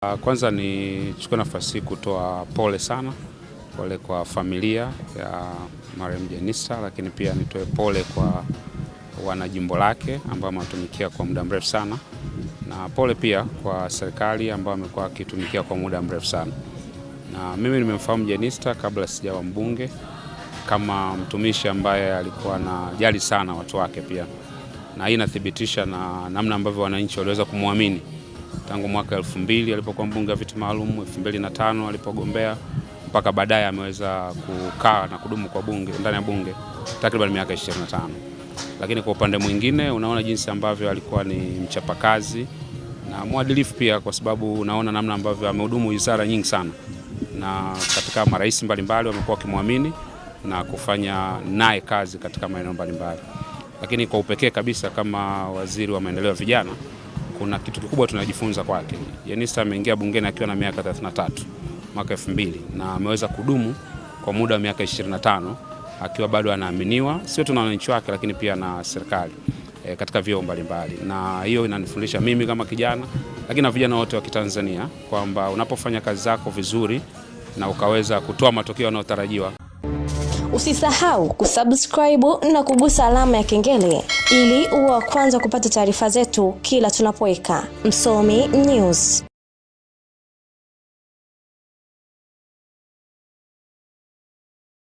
Kwanza nichukue nafasi kutoa pole sana, pole kwa familia ya marehemu Jenista, lakini pia nitoe pole kwa wanajimbo lake ambao wamatumikia kwa muda mrefu sana, na pole pia kwa serikali ambao wamekuwa wakitumikia kwa muda mrefu sana. Na mimi nimemfahamu Jenista kabla sijawa mbunge kama mtumishi ambaye alikuwa anajali sana watu wake pia, na hii inathibitisha na namna ambavyo wananchi waliweza kumwamini tangu mwaka 2000 alipokuwa mbunge wa viti maalum, 2005 alipogombea mpaka baadaye ameweza kukaa na kudumu kwa bunge, ndani ya bunge takriban miaka 25. Lakini kwa upande mwingine unaona jinsi ambavyo alikuwa ni mchapakazi na mwadilifu pia, kwa sababu unaona namna ambavyo amehudumu wizara nyingi sana, na katika marais mbalimbali wamekuwa wakimwamini na kufanya naye kazi katika maeneo mbalimbali. Lakini kwa upekee kabisa kama waziri wa maendeleo ya vijana, kuna kitu kikubwa tunajifunza kwake. Jenista ameingia bungeni akiwa na miaka 33 mwaka 2000 na ameweza kudumu kwa muda wa miaka 25 akiwa bado anaaminiwa sio tu na wananchi wake, lakini pia na serikali katika vyeo mbalimbali. Na hiyo inanifundisha mimi kama kijana, lakini na vijana wote wa Kitanzania, kwamba unapofanya kazi zako vizuri na ukaweza kutoa matokeo yanayotarajiwa. Usisahau kusubscribe na kugusa alama ya kengele ili uwe wa kwanza kupata taarifa zetu kila tunapoweka Msomi News.